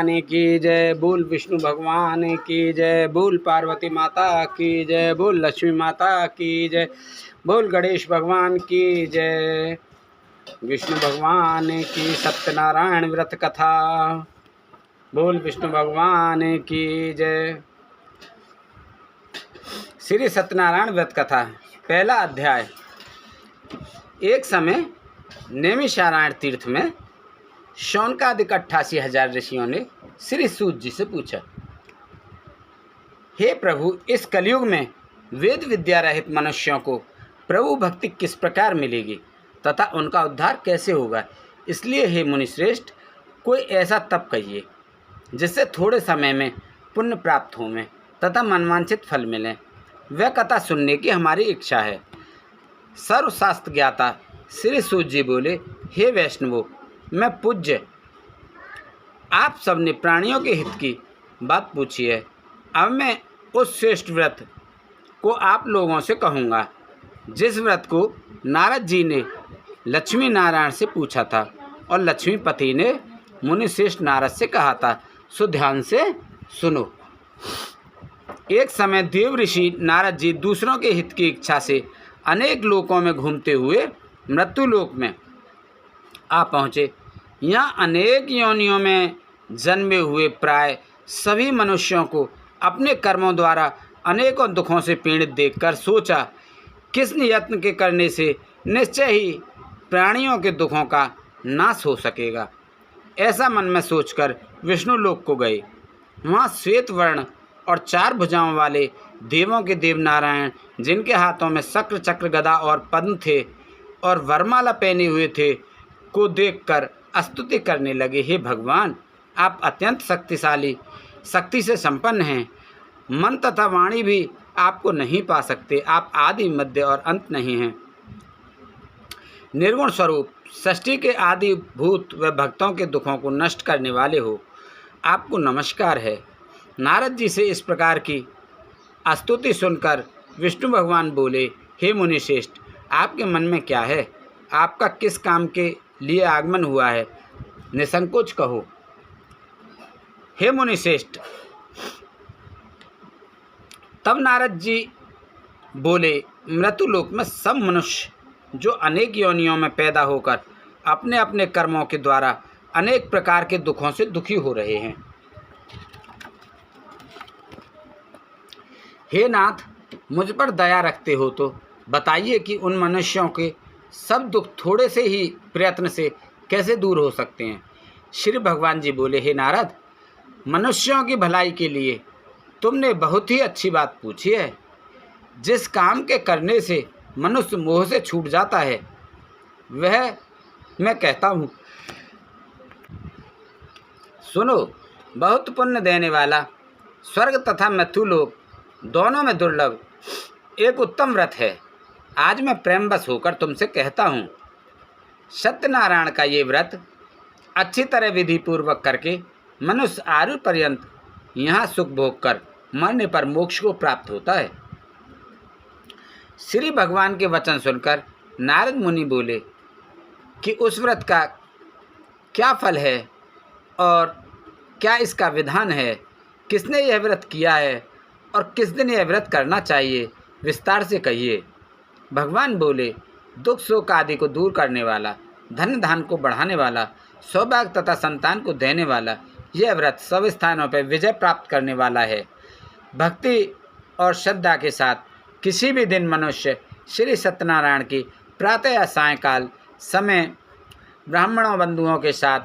भगवान की जय, बोल विष्णु भगवान की जय, बोल पार्वती माता की जय, बोल लक्ष्मी माता की जय, बोल गणेश भगवान की जय। विष्णु भगवान की सत्यनारायण व्रत कथा। बोल विष्णु भगवान की जय। श्री सत्यनारायण व्रत कथा, पहला अध्याय। एक समय नैमिषारण्य तीर्थ में शौनकादिक 88,000 ऋषियों ने श्री सूत जी से पूछा, हे प्रभु, इस कलयुग में वेद विद्या रहित मनुष्यों को प्रभु भक्ति किस प्रकार मिलेगी तथा उनका उद्धार कैसे होगा? इसलिए हे मुनिश्रेष्ठ, कोई ऐसा तप कहिए जिससे थोड़े समय में पुण्य प्राप्त हो में तथा मनवांछित फल मिले। वह कथा सुनने की हमारी इच्छा है। सर्वशास्त्र ज्ञाता श्री सूत जी बोले, हे वैष्णवों, मैं पूज्य, आप सबने प्राणियों के हित की बात पूछी है। अब मैं उस श्रेष्ठ व्रत को आप लोगों से कहूँगा जिस व्रत को नारद जी ने लक्ष्मी नारायण से पूछा था और लक्ष्मीपति ने मुनिश्रेष्ठ नारद से कहा था। सो ध्यान से सुनो। एक समय देव ऋषि नारद जी दूसरों के हित की इच्छा से अनेक लोकों में घूमते हुए मृत्युलोक में आ पहुँचे। यहाँ अनेक योनियों में जन्मे हुए प्राय सभी मनुष्यों को अपने कर्मों द्वारा अनेकों दुखों से पीड़ित देखकर सोचा, किस यत्न के करने से निश्चय ही प्राणियों के दुखों का नाश हो सकेगा। ऐसा मन में सोचकर विष्णु लोक को गए। वहाँ श्वेत वर्ण और 4 भुजाओं वाले देवों के देव नारायण, जिनके हाथों में शक्र चक्र गदा और पद्म थे और वरमाला पहने हुए थे, को देखकर स्तुति करने लगे। हे भगवान, आप अत्यंत शक्तिशाली, शक्ति से संपन्न हैं। मन तथा वाणी भी आपको नहीं पा सकते। आप आदि, मध्य और अंत नहीं हैं। निर्गुण स्वरूप, सृष्टि के आदि भूत व भक्तों के दुखों को नष्ट करने वाले हो, आपको नमस्कार है। नारद जी से इस प्रकार की स्तुति सुनकर विष्णु भगवान बोले, हे मुनिश्रेष्ठ, आपके मन में क्या है? आपका किस काम के लिए आगमन हुआ है? निसंकोच कहो। हे मुनिश्रेष्ठ, तब नारद जी बोले, मृत्युलोक में सब मनुष्य जो अनेक योनियों में पैदा होकर अपने अपने कर्मों के द्वारा अनेक प्रकार के दुखों से दुखी हो रहे हैं। हे नाथ, मुझ पर दया रखते हो तो बताइए कि उन मनुष्यों के सब दुख थोड़े से ही प्रयत्न से कैसे दूर हो सकते हैं। श्री भगवान जी बोले, हे नारद, मनुष्यों की भलाई के लिए तुमने बहुत ही अच्छी बात पूछी है। जिस काम के करने से मनुष्य मोह से छूट जाता है, वह मैं कहता हूँ। सुनो, बहुत पुण्य देने वाला स्वर्ग तथा मृत्युलोक दोनों में दुर्लभ एक उत्तम व्रत है। आज मैं प्रेमवश होकर तुमसे कहता हूँ। सत्यनारायण का ये व्रत अच्छी तरह विधि पूर्वक करके मनुष्य आयु पर्यंत यहाँ सुख भोग कर मरने पर मोक्ष को प्राप्त होता है। श्री भगवान के वचन सुनकर नारद मुनि बोले कि उस व्रत का क्या फल है और क्या इसका विधान है? किसने यह व्रत किया है और किस दिन यह व्रत करना चाहिए? विस्तार से कहिए। भगवान बोले, दुख शोक आदि को दूर करने वाला, धन धान को बढ़ाने वाला, सौभाग्य तथा संतान को देने वाला, यह व्रत सब स्थानों पर विजय प्राप्त करने वाला है। भक्ति और श्रद्धा के साथ किसी भी दिन मनुष्य श्री सत्यनारायण की प्रातः या सायंकाल समय ब्राह्मणों बंधुओं के साथ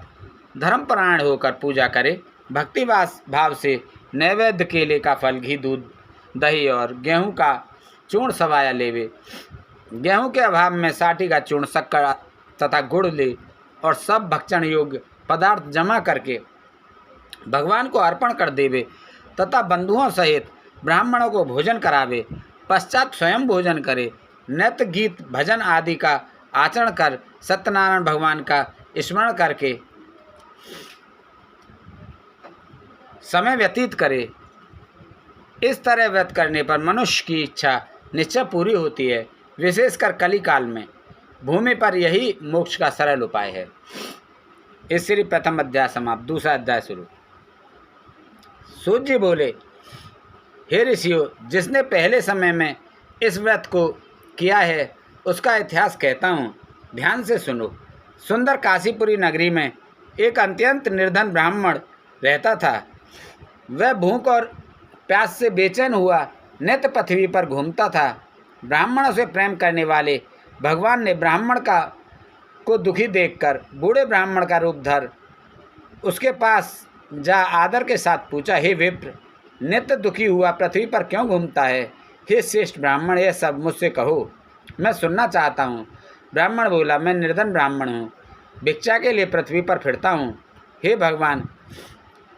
धर्मपरायण होकर पूजा करे। भक्ति भाव से नैवेद्य केले का फल, घी, दूध, दही और गेहूं का चूर्ण सवाया लेवे। गेहूं के अभाव में साठी का चूर्ण, शक्कर तथा गुड़ ले और सब भक्षण योग्य पदार्थ जमा करके भगवान को अर्पण कर देवे तथा बंधुओं सहित ब्राह्मणों को भोजन करावे। पश्चात स्वयं भोजन करे। नृत्य, गीत, भजन आदि का आचरण कर सत्यनारायण भगवान का स्मरण करके समय व्यतीत करे। इस तरह व्रत करने पर मनुष्य की इच्छा निश्चय पूरी होती है। विशेषकर कली काल में भूमि पर यही मोक्ष का सरल उपाय है। इस श्री प्रथम अध्याय समाप्त। दूसरा अध्याय शुरू। सूत जी बोले, हे ऋषियों, जिसने पहले समय में इस व्रत को किया है उसका इतिहास कहता हूँ, ध्यान से सुनो। सुंदर काशीपुरी नगरी में एक अत्यंत निर्धन ब्राह्मण रहता था। वह भूख और प्यास से बेचैन हुआ नित्य पृथ्वी पर घूमता था। ब्राह्मणों से प्रेम करने वाले भगवान ने ब्राह्मण को दुखी देखकर बूढ़े ब्राह्मण का रूप धर उसके पास जा आदर के साथ पूछा, हे विप्र, नित्य दुखी हुआ पृथ्वी पर क्यों घूमता है? हे श्रेष्ठ ब्राह्मण, यह सब मुझसे कहो, मैं सुनना चाहता हूँ। ब्राह्मण बोला, मैं निर्धन ब्राह्मण हूँ, भिक्षा के लिए पृथ्वी पर फिरता हूँ। हे भगवान,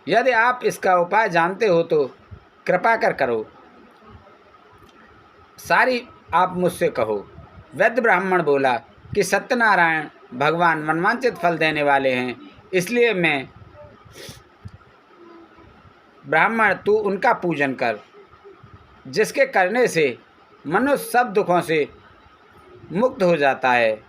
यदि आप इसका उपाय जानते हो तो कृपा कर करो, सारी आप मुझसे कहो। वैद्य ब्राह्मण बोला कि सत्यनारायण भगवान मनवांचित फल देने वाले हैं, इसलिए मैं ब्राह्मण तू उनका पूजन कर, जिसके करने से मनुष्य सब दुखों से मुक्त हो जाता है।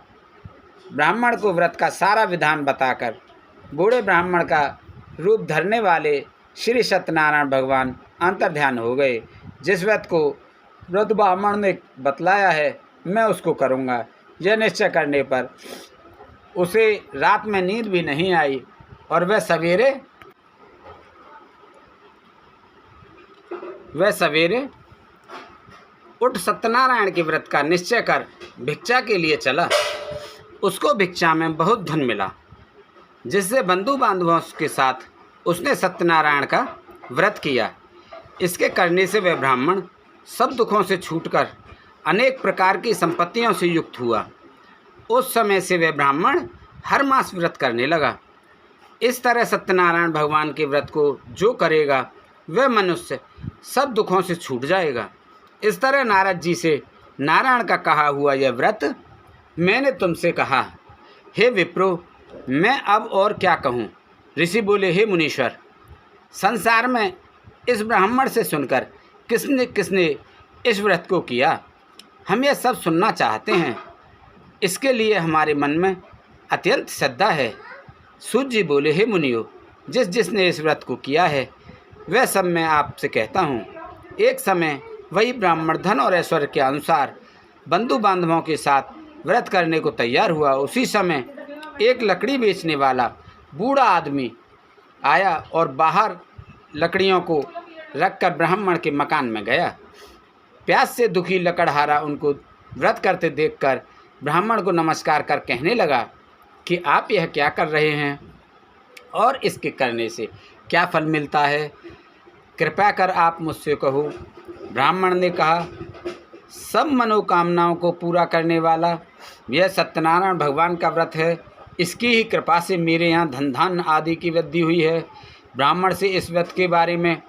ब्राह्मण को व्रत का सारा विधान बताकर बूढ़े ब्राह्मण का रूप धरने वाले श्री सत्यनारायण भगवान अंतर्ध्यान हो गए। जिस व्रत को व्रत ब्राह्मण ने बतलाया है मैं उसको करूँगा। यह निश्चय करने पर उसे रात में नींद भी नहीं आई और वह सवेरे उठ सत्यनारायण के व्रत का निश्चय कर भिक्षा के लिए चला। उसको भिक्षा में बहुत धन मिला, जिससे बंधु बांधवों के साथ उसने सत्यनारायण का व्रत किया। इसके करने से वह ब्राह्मण सब दुखों से छूटकर अनेक प्रकार की संपत्तियों से युक्त हुआ। उस समय से वह ब्राह्मण हर मास व्रत करने लगा। इस तरह सत्यनारायण भगवान के व्रत को जो करेगा वह मनुष्य सब दुखों से छूट जाएगा। इस तरह नारद जी से नारायण का कहा हुआ यह व्रत मैंने तुमसे कहा। हे विप्रो, मैं अब और क्या कहूँ? ऋषि बोले, हे मुनीश्वर, संसार में इस ब्राह्मण से सुनकर किसने किसने इस व्रत को किया, हम यह सब सुनना चाहते हैं। इसके लिए हमारे मन में अत्यंत श्रद्धा है। सूत जी बोले, हे मुनियों, जिसने इस व्रत को किया है वह सब मैं आपसे कहता हूँ। एक समय वही ब्राह्मण धन और ऐश्वर्य के अनुसार बंधु बांधवों के साथ व्रत करने को तैयार हुआ। उसी समय एक लकड़ी बेचने वाला बूढ़ा आदमी आया और बाहर लकड़ियों को रखकर ब्राह्मण के मकान में गया। प्यास से दुखी लकड़हारा उनको व्रत करते देखकर ब्राह्मण को नमस्कार कर कहने लगा कि आप यह क्या कर रहे हैं और इसके करने से क्या फल मिलता है? कृपया कर आप मुझसे कहो। ब्राह्मण ने कहा, सब मनोकामनाओं को पूरा करने वाला यह सत्यनारायण भगवान का व्रत है। इसकी ही कृपा से मेरे यहाँ धन धान्य आदि की वृद्धि हुई है। ब्राह्मण से इस व्रत के बारे में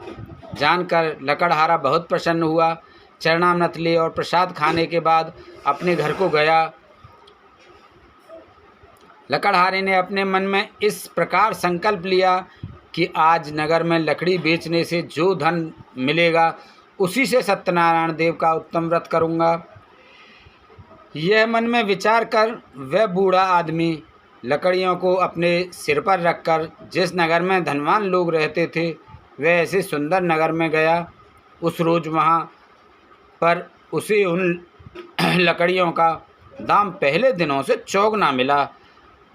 जानकर लकड़हारा बहुत प्रसन्न हुआ। चरणामृत ले और प्रसाद खाने के बाद अपने घर को गया। लकड़हारे ने अपने मन में इस प्रकार संकल्प लिया कि आज नगर में लकड़ी बेचने से जो धन मिलेगा उसी से सत्यनारायण देव का उत्तम व्रत करूँगा। यह मन में विचार कर वह बूढ़ा आदमी लकड़ियों को अपने सिर पर रखकर जिस नगर में धनवान लोग रहते थे वह ऐसे सुंदर नगर में गया। उस रोज़ वहाँ पर उसे उन लकड़ियों का दाम पहले दिनों से चौगुना मिला।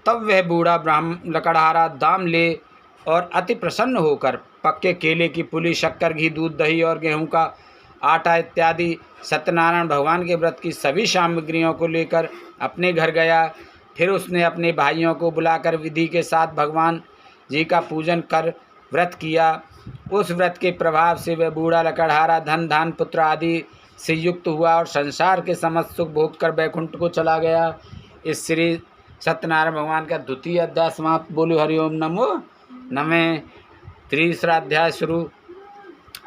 तब वह बूढ़ा लकड़हारा दाम ले और अति प्रसन्न होकर पक्के केले की पुली, शक्कर, घी, दूध, दही और गेहूं का आटा इत्यादि सत्यनारायण भगवान के व्रत की सभी सामग्रियों को लेकर अपने घर गया। फिर उसने अपने भाइयों को बुलाकर विधि के साथ भगवान जी का पूजन कर व्रत किया। उस व्रत के प्रभाव से वह बूढ़ा लकड़हारा धन धान पुत्र आदि से युक्त हुआ और संसार के समस्त सुख भोग कर बैकुंठ को चला गया। इस श्री सत्यनारायण भगवान का द्वितीय अध्याय समाप्त। बोलो हरिओम नमो नमे। तीसरा अध्याय शुरू।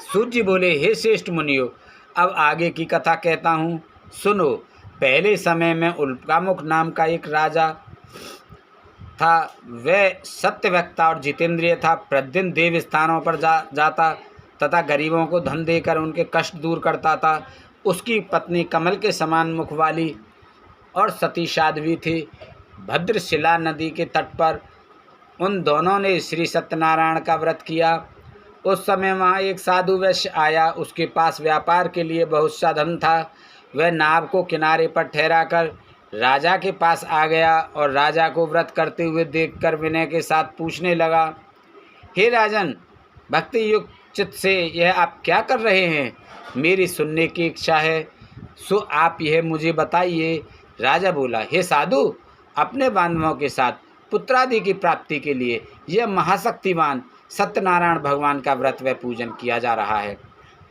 सूत जी बोले, हे श्रेष्ठ मुनियों, अब आगे की कथा कहता हूँ, सुनो। पहले समय में उल्कामुख नाम का एक राजा था। वह सत्यवक्ता और जितेंद्रिय था। प्रतिदिन देव स्थानों पर जाता तथा गरीबों को धन देकर उनके कष्ट दूर करता था। उसकी पत्नी कमल के समान मुख वाली और सती साध्वी थी। भद्रशिला नदी के तट पर उन दोनों ने श्री सत्यनारायण का व्रत किया। उस समय वहाँ एक साधु वैश्य आया। उसके पास व्यापार के लिए बहुत सा धन था। वह नाव को किनारे पर ठहरा कर राजा के पास आ गया और राजा को व्रत करते हुए देखकर विनय के साथ पूछने लगा, हे राजन, भक्ति युक्त चित्त से यह आप क्या कर रहे हैं? मेरी सुनने की इच्छा है, सो आप यह मुझे बताइए। राजा बोला, हे साधु, अपने बांधवों के साथ पुत्रादि की प्राप्ति के लिए यह महाशक्तिमान सत्यनारायण भगवान का व्रत व पूजन किया जा रहा है।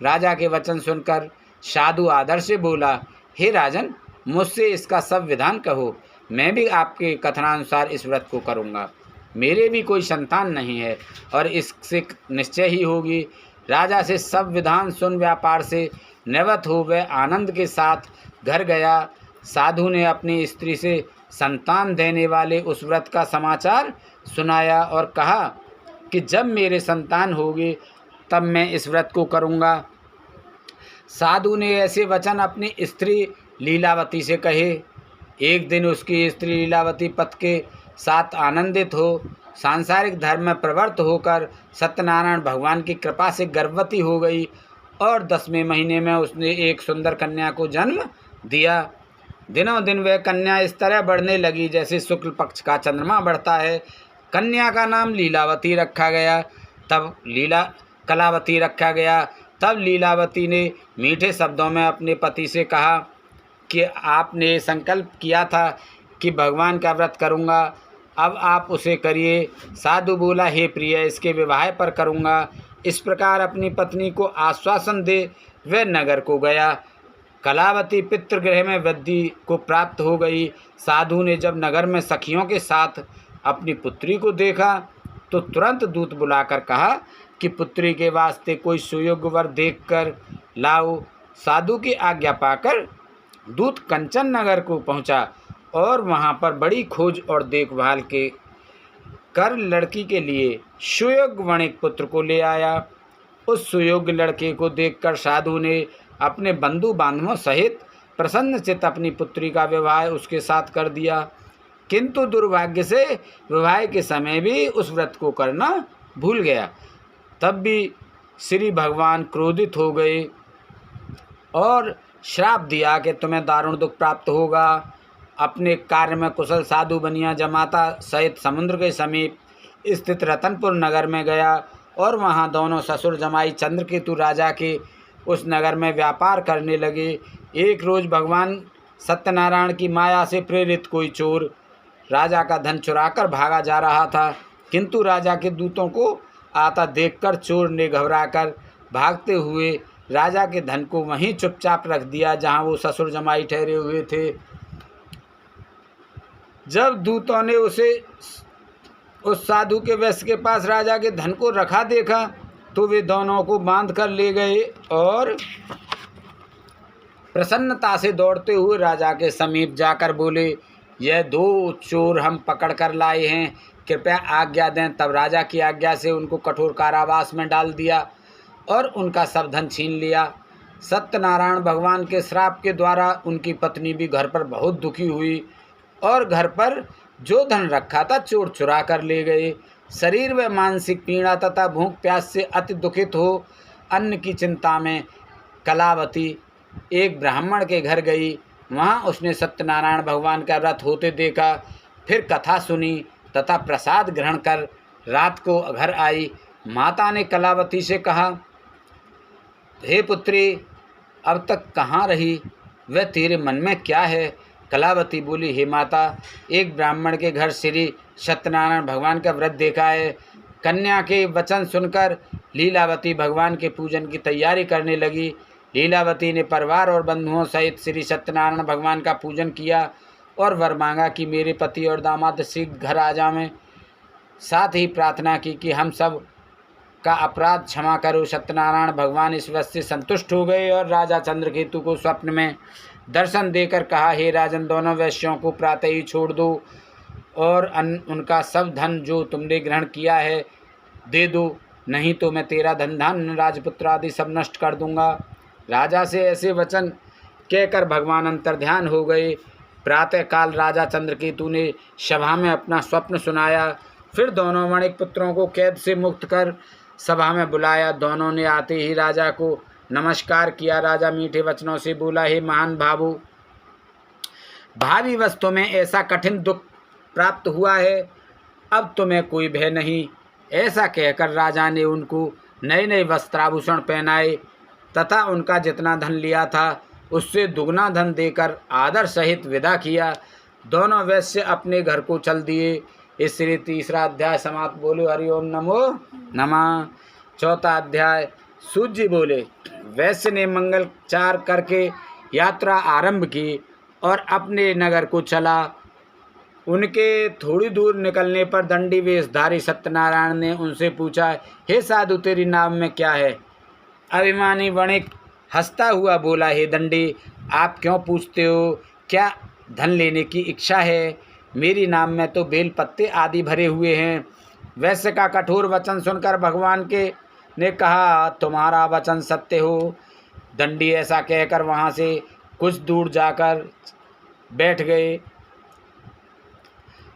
राजा के वचन सुनकर साधु आदर से बोला, हे राजन, मुझसे इसका सब विधान कहो, मैं भी आपके कथनानुसार इस व्रत को करूँगा। मेरे भी कोई संतान नहीं है और इससे निश्चय ही होगी। राजा से सब विधान सुन व्यापार से निवृत्त हो वह आनंद के साथ घर गया। साधु ने अपनी स्त्री से संतान देने वाले उस व्रत का समाचार सुनाया और कहा कि जब मेरे संतान होगी तब मैं इस व्रत को करूँगा। साधु ने ऐसे वचन अपनी स्त्री लीलावती से कहे। एक दिन उसकी स्त्री लीलावती पति के साथ आनंदित हो सांसारिक धर्म में प्रवृत्त होकर सत्यनारायण भगवान की कृपा से गर्भवती हो गई और 10वें महीने में उसने एक सुंदर कन्या को जन्म दिया। दिनों दिन वह कन्या इस तरह बढ़ने लगी जैसे शुक्ल पक्ष का चंद्रमा बढ़ता है। कन्या का नाम लीलावती रखा गया। तब लीलावती ने मीठे शब्दों में अपने पति से कहा कि आपने संकल्प किया था कि भगवान का व्रत करूँगा, अब आप उसे करिए। साधु बोला, हे प्रिय, इसके विवाह पर करूँगा। इस प्रकार अपनी पत्नी को आश्वासन दे वह नगर को गया। कलावती पितृगृह में वृद्धि को प्राप्त हो गई। साधु ने जब नगर में सखियों के साथ अपनी पुत्री को देखा तो तुरंत दूत बुलाकर कहा कि पुत्री के वास्ते कोई सुयोग्य वर देखकर लाओ। साधु की आज्ञा पाकर दूत कंचन नगर को पहुंचा और वहां पर बड़ी खोज और देखभाल के कर लड़की के लिए सुयोग्य वणिक पुत्र को ले आया। उस सुयोग्य लड़के को देखकर साधु ने अपने बंधु बांधवों सहित प्रसन्नचित्त अपनी पुत्री का विवाह उसके साथ कर दिया। किंतु दुर्भाग्य से विवाह के समय भी उस व्रत को करना भूल गया। तब भी श्री भगवान क्रोधित हो गए और श्राप दिया कि तुम्हें दारुण दुख प्राप्त होगा। अपने कार्य में कुशल साधु बनिया जमाता सहित समुद्र के समीप स्थित रतनपुर नगर में गया और वहां दोनों ससुर जमाई चंद्रकेतु राजा के उस नगर में व्यापार करने लगे। एक रोज भगवान सत्यनारायण की माया से प्रेरित कोई चोर राजा का धन चुराकर भागा जा रहा था, किंतु राजा के दूतों को आता देखकर चोर ने घबराकर भागते हुए राजा के धन को वहीं चुपचाप रख दिया जहां वो ससुर जमाई ठहरे हुए थे। जब दूतों ने उसे उस साधु के वैश्य के पास राजा के धन को रखा देखा तो वे दोनों को बांध कर ले गए और प्रसन्नता से दौड़ते हुए राजा के समीप जाकर बोले, यह दो चोर हम पकड़ कर लाए हैं, कृपया आज्ञा दें। तब राजा की आज्ञा से उनको कठोर कारावास में डाल दिया और उनका सब धन छीन लिया। सत्यनारायण भगवान के श्राप के द्वारा उनकी पत्नी भी घर पर बहुत दुखी हुई और घर पर जो धन रखा था चोर चुरा कर ले गए। शरीर व मानसिक पीड़ा तथा भूख प्यास से अति दुखित हो अन्न की चिंता में कलावती एक ब्राह्मण के घर गई। वहाँ उसने सत्यनारायण भगवान का व्रत होते देखा, फिर कथा सुनी तथा प्रसाद ग्रहण कर रात को घर आई। माता ने कलावती से कहा, हे पुत्री, अब तक कहाँ रही? वह तेरे मन में क्या है? कलावती बोली, हे माता, एक ब्राह्मण के घर श्री सत्यनारायण भगवान का व्रत देखा है। कन्या के वचन सुनकर लीलावती भगवान के पूजन की तैयारी करने लगी। लीलावती ने परिवार और बंधुओं सहित श्री सत्यनारायण भगवान का पूजन किया और वर मांगा कि मेरे पति और दामाद शीघ्र घर आ जावें। साथ ही प्रार्थना की कि हम सब का अपराध क्षमा करो। सत्यनारायण भगवान इस व्रत से संतुष्ट हो गए और राजा चंद्रकेतु को स्वप्न में दर्शन देकर कहा, हे राजन, दोनों वैश्यों को प्रातः ही छोड़ दो और उनका सब धन जो तुमने ग्रहण किया है दे दो, नहीं तो मैं तेरा धन धान्य राजपुत्र आदि सब नष्ट कर दूंगा। राजा से ऐसे वचन कहकर भगवान अंतर्ध्यान हो गए। प्रातःकाल राजा चंद्रकेतु ने सभा में अपना स्वप्न सुनाया। फिर दोनों वणिक पुत्रों को कैद से मुक्त कर सभा में बुलाया। दोनों ने आते ही राजा को नमस्कार किया। राजा मीठे वचनों से बोला, हे महान भावो, भावी वस्तु में ऐसा कठिन दुख प्राप्त हुआ है, अब तुम्हें कोई भय नहीं। ऐसा कहकर राजा ने उनको नए नए वस्त्राभूषण पहनाए तथा उनका जितना धन लिया था उससे दुगना धन देकर आदर सहित विदा किया। दोनों वैश्य अपने घर को चल दिए। इसलिए तीसरा अध्याय समाप्त। बोले हरिओम नमो नमः। चौथा अध्याय। सूत जी बोले, वैश्य ने मंगलचार करके यात्रा आरंभ की और अपने नगर को चला। उनके थोड़ी दूर निकलने पर दंडी वेशधारी सत्यनारायण ने उनसे पूछा, हे साधु, तेरी नाम में क्या है? अभिमानी वणिक हंसता हुआ बोला, हे दंडी, आप क्यों पूछते हो? क्या धन लेने की इच्छा है? मेरी नाम में तो बेल पत्ते आदि भरे हुए हैं। वैश्य का कठोर वचन सुनकर भगवान के ने कहा, तुम्हारा वचन सत्य हो। दंडी ऐसा कहकर वहाँ से कुछ दूर जाकर बैठ गए।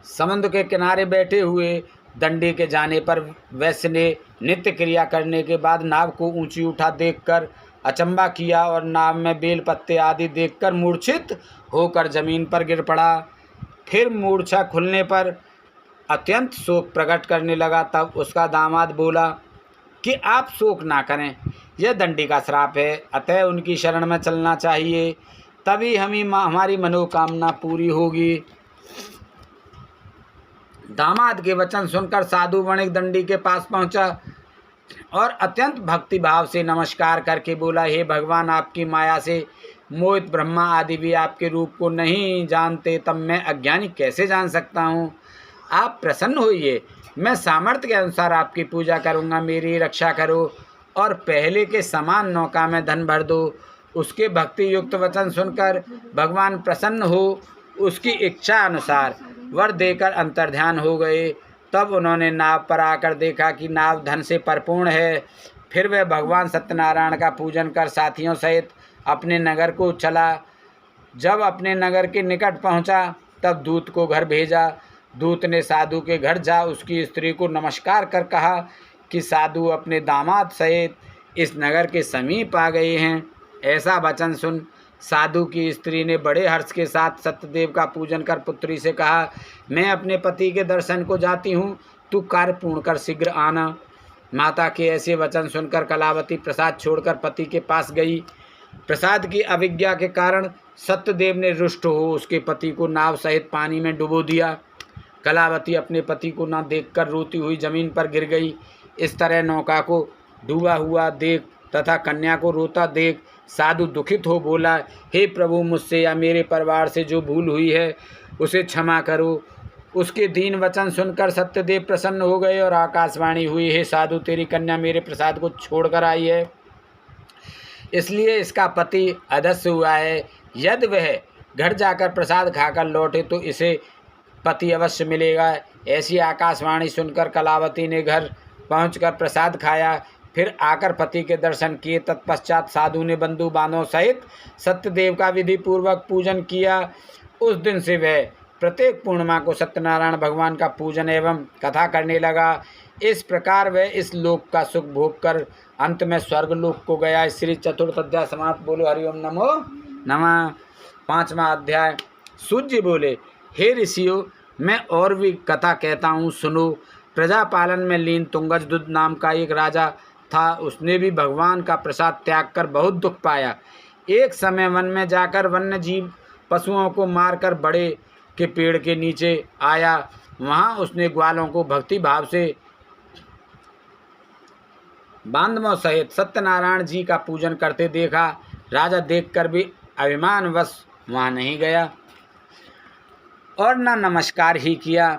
समुद्र के किनारे बैठे हुए दंडी के जाने पर वैश्य ने नित्य क्रिया करने के बाद नाव को ऊंची उठा देखकर अचंबा किया और नाव में बेल पत्ते आदि देखकर मूर्छित होकर जमीन पर गिर पड़ा। फिर मूर्छा खुलने पर अत्यंत शोक प्रकट करने लगा। तब उसका दामाद बोला कि आप शोक ना करें, यह दंडी का श्राप है, अतः उनकी शरण में चलना चाहिए, तभी हमारी मनोकामना पूरी होगी। दामाद के वचन सुनकर साधु वणिक दंडी के पास पहुंचा और अत्यंत भक्ति भाव से नमस्कार करके बोला, हे भगवान, आपकी माया से मोहित ब्रह्मा आदि भी आपके रूप को नहीं जानते, तब मैं अज्ञानी कैसे जान सकता हूँ? आप प्रसन्न होइए, मैं सामर्थ्य के अनुसार आपकी पूजा करूँगा। मेरी रक्षा करो और पहले के समान नौका में धन भर दो। उसके भक्ति युक्त वचन सुनकर भगवान प्रसन्न हो उसकी इच्छा अनुसार वर देकर अंतर्ध्यान हो गए। तब उन्होंने नाव पर आकर देखा कि नाव धन से परिपूर्ण है। फिर वह भगवान सत्यनारायण का पूजन कर साथियों सहित अपने नगर को चला। जब अपने नगर के निकट पहुंचा तब दूत को घर भेजा। दूत ने साधु के घर जा उसकी स्त्री को नमस्कार कर कहा कि साधु अपने दामाद सहित इस नगर के समीप आ गए हैं। ऐसा वचन सुन साधु की स्त्री ने बड़े हर्ष के साथ सत्यदेव का पूजन कर पुत्री से कहा, मैं अपने पति के दर्शन को जाती हूँ, तू कार्य पूर्ण कर शीघ्र आना। माता के ऐसे वचन सुनकर कलावती प्रसाद छोड़कर पति के पास गई। प्रसाद की अविज्ञा के कारण सत्यदेव ने रुष्ट हो उसके पति को नाव सहित पानी में डुबो दिया। कलावती अपने पति को न देखकर रोती हुई जमीन पर गिर गई। इस तरह नौका को डूबा हुआ देख तथा कन्या को रोता देख साधु दुखित हो बोला, हे प्रभु, मुझसे या मेरे परिवार से जो भूल हुई है उसे क्षमा करो। उसके दीन वचन सुनकर सत्यदेव प्रसन्न हो गए और आकाशवाणी हुई, हे साधु, तेरी कन्या मेरे प्रसाद को छोड़कर आई है, इसलिए इसका पति अदस्य हुआ है। यदि वह घर जाकर प्रसाद खाकर लौटे तो इसे पति अवश्य मिलेगा। ऐसी आकाशवाणी सुनकर कलावती ने घर पहुंचकर प्रसाद खाया, फिर आकर पति के दर्शन किए। तत्पश्चात साधु ने बंधु बांधवों सहित सत्यदेव का विधि पूर्वक पूजन किया। उस दिन से वह प्रत्येक पूर्णिमा को सत्यनारायण भगवान का पूजन एवं कथा करने लगा। इस प्रकार वह इस लोक का सुख भोग कर अंत में स्वर्गलोक को गया। श्री चतुर्थ अध्याय समाप्त। बोलो हरिओम नमो नमः। पांचवा अध्याय। सूत जी बोले, हे ऋषियों, मैं और भी कथा कहता हूँ, सुनो। प्रजापालन में लीन तुंगजदुत नाम का एक राजा था। उसने भी भगवान का प्रसाद त्याग कर बहुत दुख पाया। एक समय वन में जाकर वन्य जीव पशुओं को मारकर बड़े के पेड़ के नीचे आया। वहाँ उसने ग्वालों को भक्ति भाव से बांधवों सहित सत्यनारायण जी का पूजन करते देखा। राजा देखकर भी अभिमानवश वहाँ नहीं गया और न नमस्कार ही किया।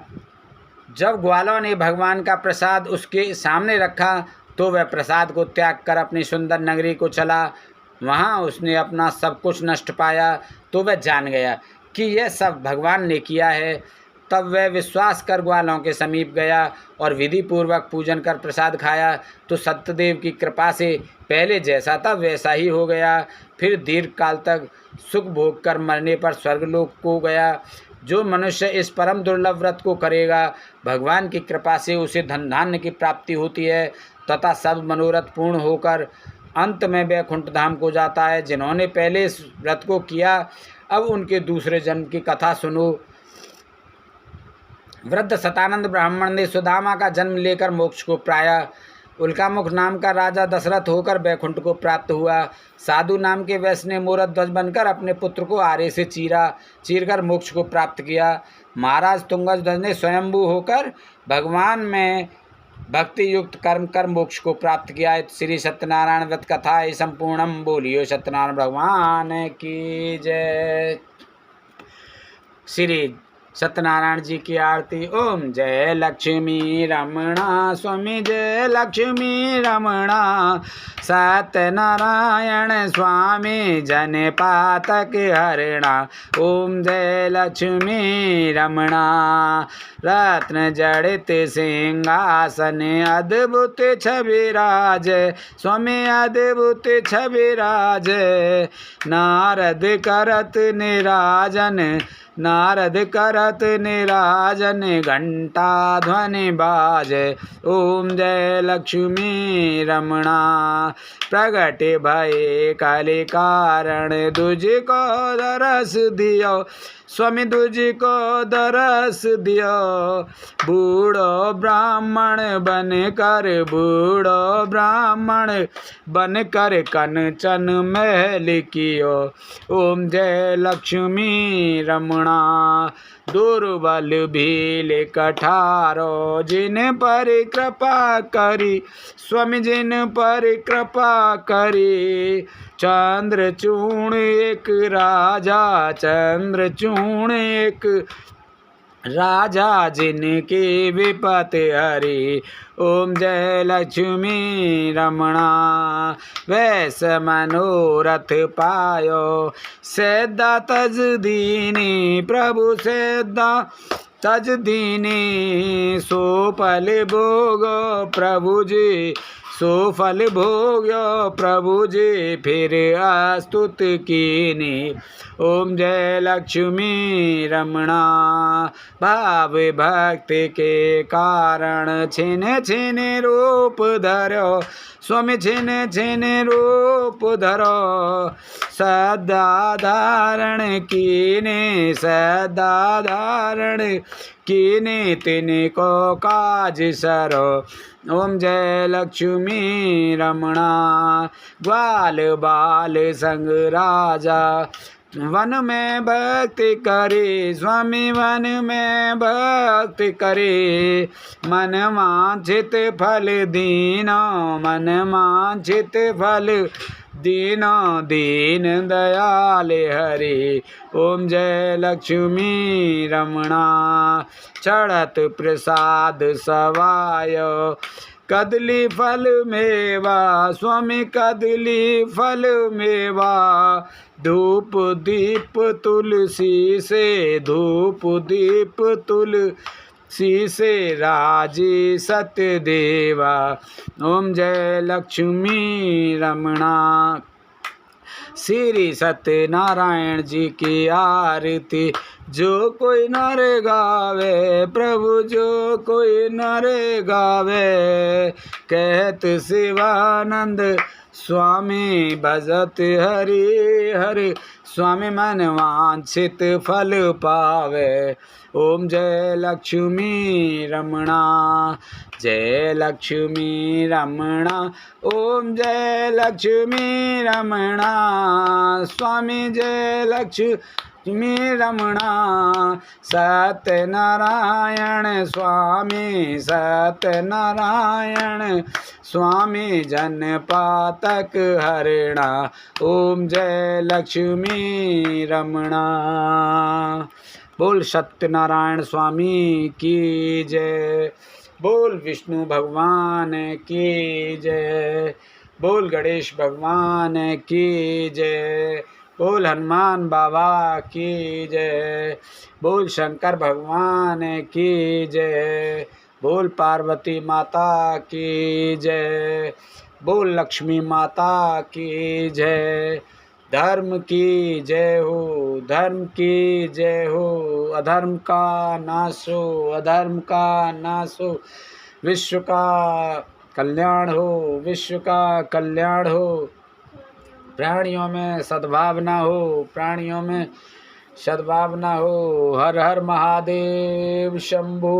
जब ग्वालों ने भगवान का प्रसाद उसके सामने रखा तो वह प्रसाद को त्याग कर अपनी सुंदर नगरी को चला। वहाँ उसने अपना सब कुछ नष्ट पाया तो वह जान गया कि यह सब भगवान ने किया है। तब वह विश्वास कर ग्वालों के समीप गया और विधि पूर्वक पूजन कर प्रसाद खाया तो सत्यदेव की कृपा से पहले जैसा था वैसा ही हो गया। फिर दीर्घ काल तक सुख भोग कर मरने पर स्वर्गलोक को गया। जो मनुष्य इस परम दुर्लभ व्रत को करेगा, भगवान की कृपा से उसे धन धान्य की प्राप्ति होती है तथा सब मनोरथ पूर्ण होकर अंत में वैकुंठ धाम को जाता है। जिन्होंने पहले इस व्रत को किया, अब उनके दूसरे जन्म की कथा सुनो। वृद्ध शतानंद ब्राह्मण ने सुदामा का जन्म लेकर मोक्ष को पाया। उल्कामुख नाम का राजा दशरथ होकर वैकुंठ को प्राप्त हुआ। साधु नाम के वैश्य ने मोरध्वज ध्वज बनकर अपने पुत्र को आरे से चीरकर मोक्ष को प्राप्त किया। महाराज तुंगध्वज ने स्वयंभू होकर भगवान में भक्ति युक्त कर्म कर मोक्ष को प्राप्त किया। श्री सत्यनारायण व्रत कथा संपूर्णम। बोलियो सत्यनारायण भगवान की जय। श्री सत्यनारायण जी की आरती। ओम जय लक्ष्मी रमणा स्वामी, जय लक्ष्मी रमणा। सत्यनारायण स्वामी जन पातक हरणा। ओम जय लक्ष्मी रमणा। रत्न जड़ित सिंहासन अद्भुत छविराज, स्वामी अद्भुत छविराज। नारद करत निराजन, नारद करत निराजन, घंटा ध्वनि बाज। ओम जय लक्ष्मी रमणा। प्रगट भये कलि कारण, तुझको दरस दियो, स्वामी तुझको दरस दियो। बूढ़ो ब्राह्मण बन कर, बूढ़ो ब्राह्मण बन कर कंचन महल कियो। ओम जय लक्ष्मी रमणा। दुर्बल भील कठारो, जिन पर कृपा करी, स्वामी जिन पर कृपा करी। चंद्रचूर्ण एक राजा, चंद्रचूर्ण एक राजा, जिनकी विपत हरी। ओम जय लक्ष्मी रमणा। वैस मनोरथ पायो, सेदा तज दीनी, प्रभु सेदा तज दीनी। सो फल भोगो प्रभु जी, सो फल भोग्यो प्रभु जी, फिर अस्तुत कीनी। ओम जय लक्ष्मी रमणा। भाव भक्ति के कारण छिन छिन रूप धरो, स्वामी छिन छिन रूप धरो। सदा धारण कीने, सदा धारण कीने, तिनको काज सरो। ओम जय लक्ष्मी रमणा। ग्वाल बाल संग राजा, वन में भक्ति करे, स्वामी वन में भक्ति करे। मन वांछित फल दीनो, मन वांछित फल दीनो, दीन दयाल हरि। ओम जय लक्ष्मी रमणा। चढ़त प्रसाद सवायो, कदली फल मेवा, स्वामी कदली फल मेवा। धूप दीप तुलसी से, धूप दीप तुलसी से, राजी सत्य देवा। ओम जय लक्ष्मी रमणा। श्री सत्यनारायण जी की आरती। जो कोई नर गावे प्रभु, जो कोई नर गावे। कहत शिवानंद स्वामी भजत हरि हरि, स्वामी मन वांछित फल पावे। ओम जय लक्ष्मी रमणा। जय लक्ष्मी रमणा। ओम जय लक्ष्मी रमणा। स्वामी जय लक्ष्मी रमणा। सत्यनारायण स्वामी, सत्यनारायण स्वामी जन पातक हरणा। ओम जय लक्ष्मी रमणा। बोल सत्यनारायण स्वामी की जय। बोल विष्णु भगवान की जय। बोल गणेश भगवान की जय। बोल हनुमान बाबा की जय। बोल शंकर भगवान की जय। बोल पार्वती माता की जय। बोल लक्ष्मी माता की जय। धर्म की जय हो, धर्म की जय हो। अधर्म का नाश हो, अधर्म का नाश हो। विश्व का कल्याण हो, विश्व का कल्याण हो। प्राणियों में सद्भावना हो, प्राणियों में सद्भावना हो। हर हर महादेव शंभो।